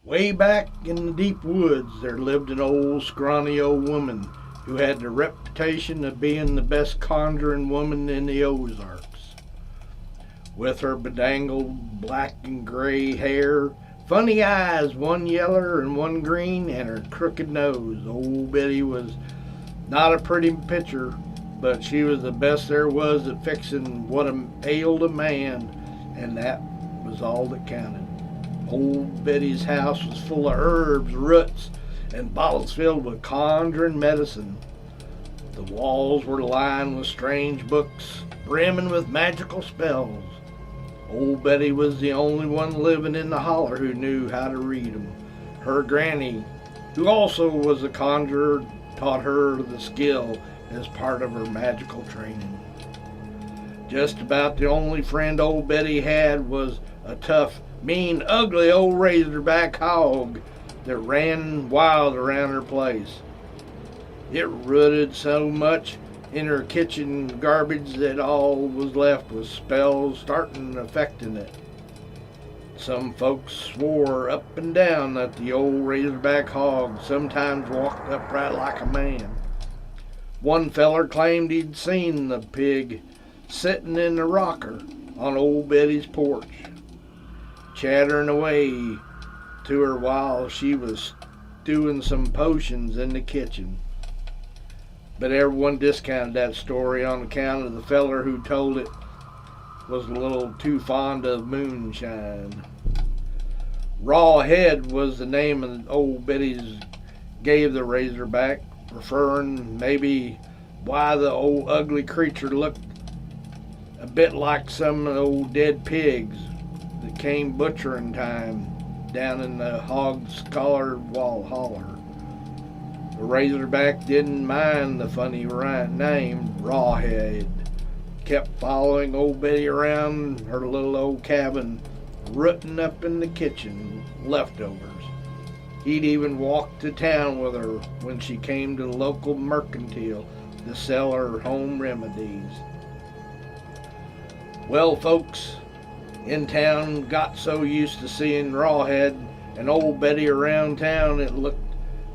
Way back in the deep woods, there lived an old, scrawny old woman who had the reputation of being the best conjuring woman in the Ozarks. With her bedangled black and gray hair, funny eyes, one yeller and one green, and her crooked nose, old Betty was not a pretty picture, but she was the best there was at fixing what ailed a man, and that was all that counted. Old Betty's house was full of herbs, roots, and bottles filled with conjuring medicine. The walls were lined with strange books, brimming with magical spells. Old Betty was the only one living in the holler who knew how to read them. Her granny, who also was a conjurer, taught her the skill as part of her magical training. Just about the only friend old Betty had was a tough, mean, ugly old razorback hog that ran wild around her place. It rooted so much in her kitchen garbage that all was left was spells starting affecting it. Some folks swore up and down that the old razorback hog sometimes walked upright like a man. One feller claimed he'd seen the pig sitting in the rocker on old Betty's porch, chattering away to her while she was stewing some potions in the kitchen. But everyone discounted that story on account of the feller who told it was a little too fond of moonshine. Rawhead was the name of old Betty's gave the razorback, referring maybe why the old ugly creature looked a bit like some of the old dead pigs that came butchering time down in the hog's collared wall holler. The razorback didn't mind the funny name, Rawhead. Kept following old Betty around her little old cabin, rooting up in the kitchen leftovers. He'd even walk to town with her when she came to the local mercantile to sell her home remedies. Well, folks in town got so used to seeing Rawhead and old Betty around town it looked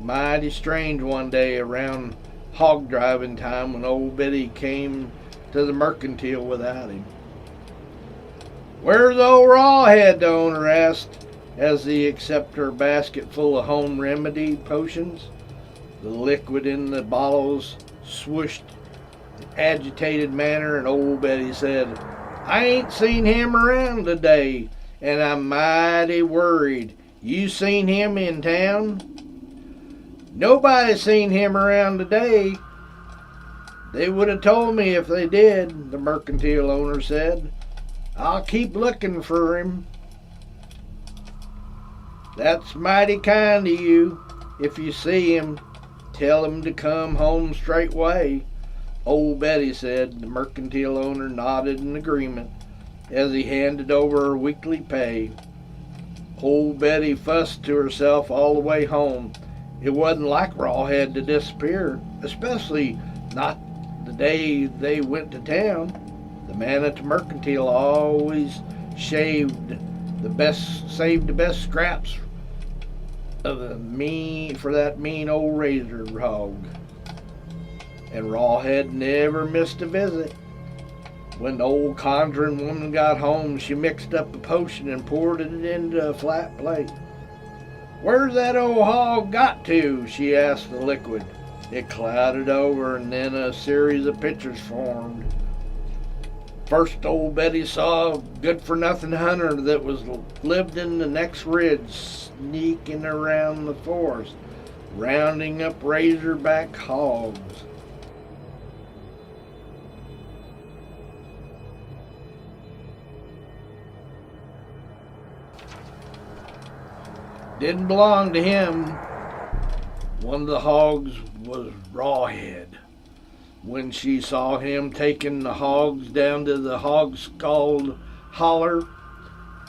mighty strange one day around hog driving time when old Betty came to the mercantile without him. "Where's old Rawhead?" the owner asked as he accepted her basket full of home remedy potions. The liquid in the bottles swooshed in agitated manner, and old Betty said, "I ain't seen him around today, and I'm mighty worried. You seen him in town?" "Nobody's seen him around today. They would have told me if they did," the mercantile owner said. "I'll keep looking for him." "That's mighty kind of you. If you see him, tell him to come home straightway," old Betty said. The mercantile owner nodded in agreement as he handed over her weekly pay. Old Betty fussed to herself all the way home. It wasn't like Rawhead to disappear, especially not the day they went to town. The man at the mercantile always saved the best scraps of for that mean old razor hog. And Rawhead never missed a visit. When the old conjuring woman got home, she mixed up a potion and poured it into a flat plate. "Where's that old hog got to?" she asked the liquid. It clouded over, and then a series of pictures formed. First, old Betty saw a good-for-nothing hunter that lived in the next ridge, sneaking around the forest, rounding up razorback hogs. Didn't belong to him. One of the hogs was Rawhead. When she saw him taking the hogs down to the hog-skulled holler,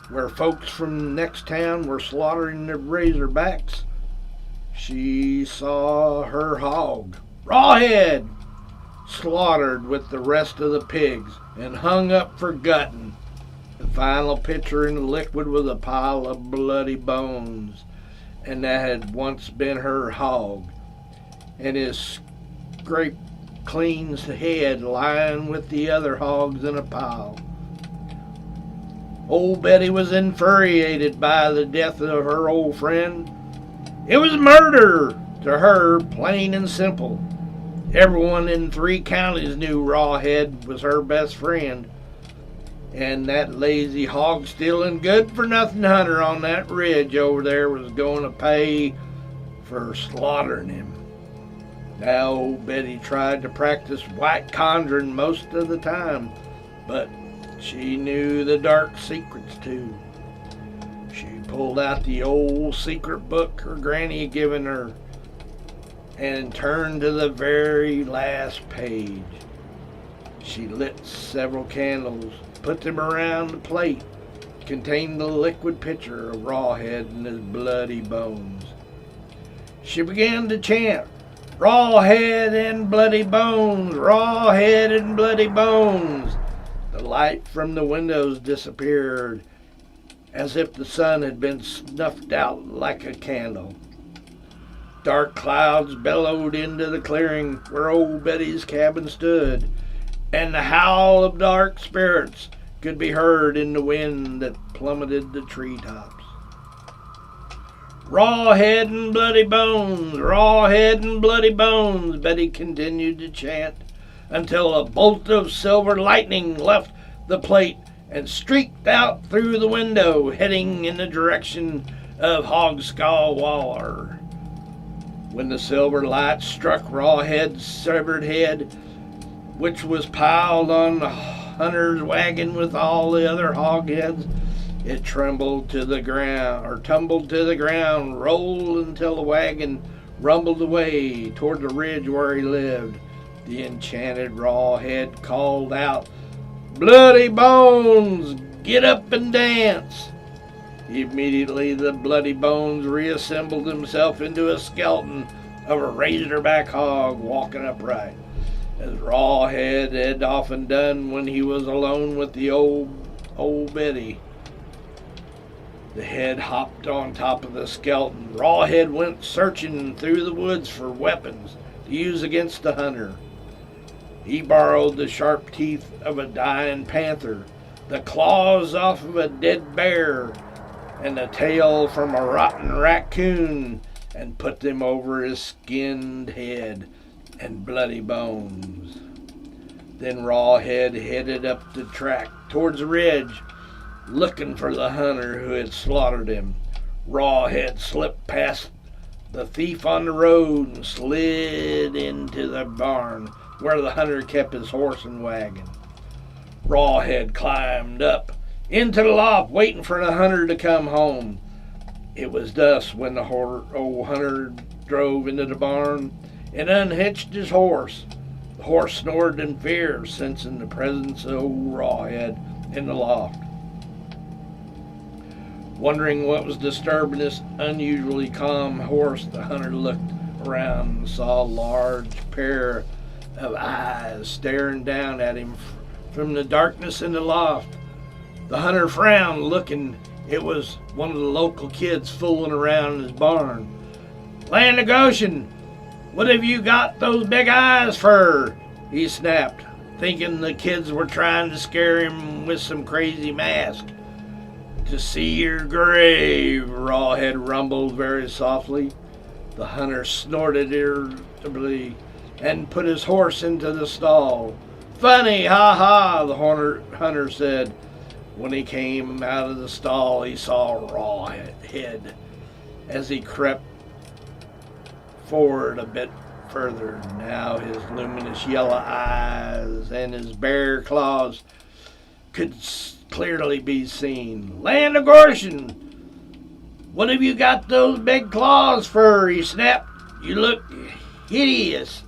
where folks from the next town were slaughtering their razorbacks, she saw her hog, Rawhead, slaughtered with the rest of the pigs and hung up for gutting. The final picture in the liquid was a pile of bloody bones, and that had once been her hog, and his scraped clean head lying with the other hogs in a pile. Old Betty was infuriated by the death of her old friend. It was murder to her, plain and simple. Everyone in 3 counties knew Rawhead was her best friend, and that lazy hog stealing good-for-nothing hunter on that ridge over there was going to pay for slaughtering him. Now old Betty tried to practice white conjuring most of the time, but she knew the dark secrets too. She pulled out the old secret book her granny had given her and turned to the very last page. She lit several candles, put them around the plate, contained the liquid pitcher of Rawhead and his bloody bones. She began to chant, "Rawhead and bloody bones, Rawhead and bloody bones." The light from the windows disappeared, as if the sun had been snuffed out like a candle. Dark clouds bellowed into the clearing where old Betty's cabin stood, and the howl of dark spirits could be heard in the wind that plummeted the treetops. "Rawhead and bloody bones, Rawhead and bloody bones," Betty continued to chant, until a bolt of silver lightning left the plate and streaked out through the window, heading in the direction of Hogskull Waller. When the silver light struck Rawhead's severed head, which was piled on the hunter's wagon with all the other hog heads, it tumbled to the ground, rolled until the wagon rumbled away toward the ridge where he lived. The enchanted Rawhead called out, "Bloody bones, get up and dance!" Immediately the bloody bones reassembled himself into a skeleton of a razorback hog walking upright, as Rawhead had often done when he was alone with the old Betty. The head hopped on top of the skeleton. Rawhead went searching through the woods for weapons to use against the hunter. He borrowed the sharp teeth of a dying panther, the claws off of a dead bear, and the tail from a rotten raccoon, and put them over his skinned head and bloody bones. Then Rawhead headed up the track towards the ridge, looking for the hunter who had slaughtered him. Rawhead slipped past the thief on the road and slid into the barn where the hunter kept his horse and wagon. Rawhead climbed up into the loft, waiting for the hunter to come home. It was dusk when the old hunter drove into the barn and unhitched his horse. The horse snorted in fear, sensing the presence of old Rawhead in the loft. Wondering what was disturbing this unusually calm horse, the hunter looked around and saw a large pair of eyes staring down at him from the darkness in the loft. The hunter frowned, looking. It was one of the local kids fooling around in his barn. "Land of Goshen, what have you got those big eyes for?" he snapped, thinking the kids were trying to scare him with some crazy mask. "To see your grave," Rawhead rumbled very softly. The hunter snorted irritably and put his horse into the stall. "Funny, ha ha," the hunter said. When he came out of the stall, he saw Rawhead as he crept forward a bit further. Now his luminous yellow eyes and his bare claws could clearly be seen. "Land of Goshen, what have you got those big claws for?" he snapped. "You look hideous."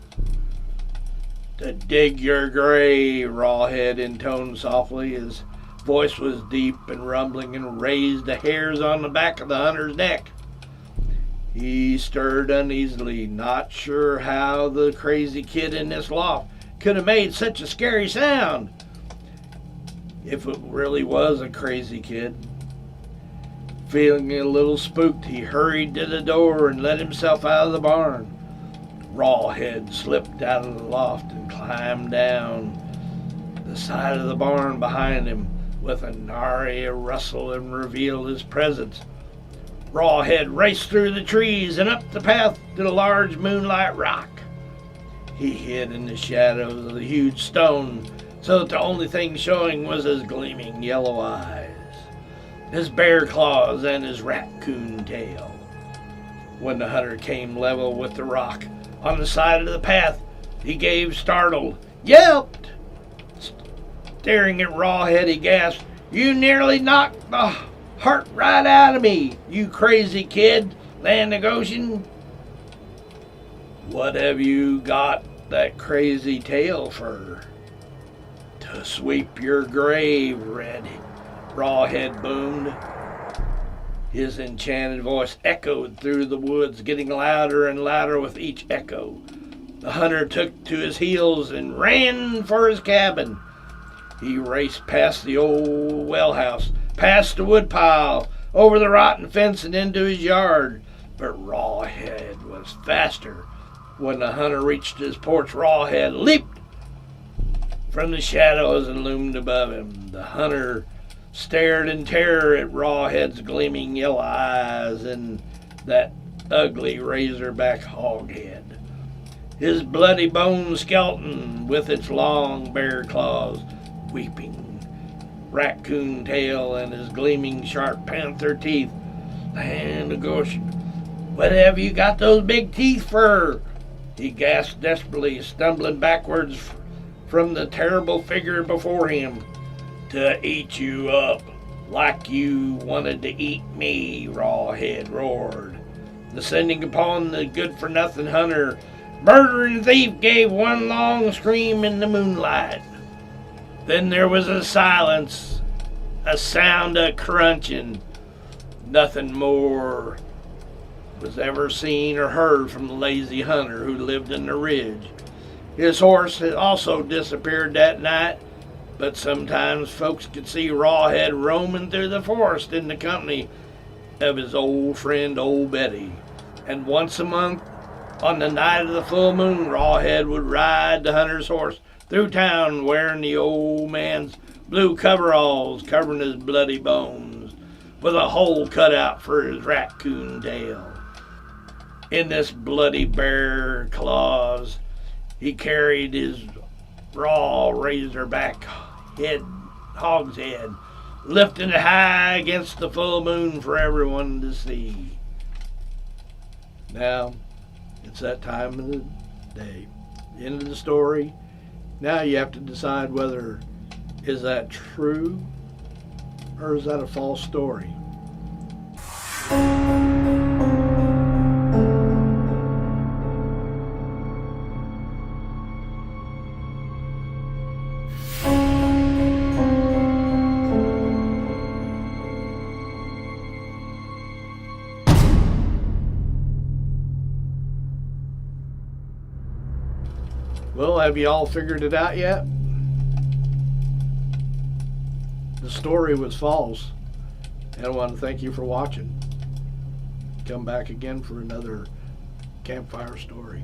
"To dig your grave," Rawhead intoned softly. His voice was deep and rumbling and raised the hairs on the back of the hunter's neck. He stirred uneasily, not sure how the crazy kid in this loft could have made such a scary sound. If it really was a crazy kid. Feeling a little spooked, he hurried to the door and let himself out of the barn. Rawhead slipped out of the loft and climbed down the side of the barn behind him with a nary rustle and revealed his presence. Rawhead raced through the trees and up the path to the large moonlight rock. He hid in the shadows of the huge stone so that the only thing showing was his gleaming yellow eyes, his bear claws, and his raccoon tail. When the hunter came level with the rock on the side of the path, he gave startled, yelped. Staring at Rawhead, he gasped, "You nearly knocked the heart right out of me, you crazy kid, land of Goshen. What have you got that crazy tail for?" "To sweep your grave, Rawhead boomed. His enchanted voice echoed through the woods, getting louder and louder with each echo. The hunter took to his heels and ran for his cabin. He raced past the old well house, past the woodpile, over the rotten fence and into his yard. But Rawhead was faster. When the hunter reached his porch, Rawhead leaped from the shadows and loomed above him. The hunter stared in terror at Rawhead's gleaming yellow eyes and that ugly razorback hog head. His bloody bone skeleton with its long bear claws, weeping raccoon tail, and his gleaming sharp panther teeth. "Land of Goshen, what have you got those big teeth for?" he gasped desperately, stumbling backwards from the terrible figure before him. "To eat you up, like you wanted to eat me," Rawhead roared. Descending upon the good-for-nothing hunter, murdering thief gave one long scream in the moonlight. Then there was a silence, a sound of crunching. Nothing more was ever seen or heard from the lazy hunter who lived in the ridge. His horse had also disappeared that night, but sometimes folks could see Rawhead roaming through the forest in the company of his old friend, Old Betty. And once a month, on the night of the full moon, Rawhead would ride the hunter's horse through town wearing the old man's blue coveralls covering his bloody bones, with a hole cut out for his raccoon tail. In this bloody bear claws, he carried his raw razorback hog's head, lifting it high against the full moon for everyone to see. Now, it's that time of the day. End of the story. Now you have to decide whether is that true or is that a false story. Well, have you all figured it out yet? The story was false, and I want to thank you for watching. Come back again for another campfire story.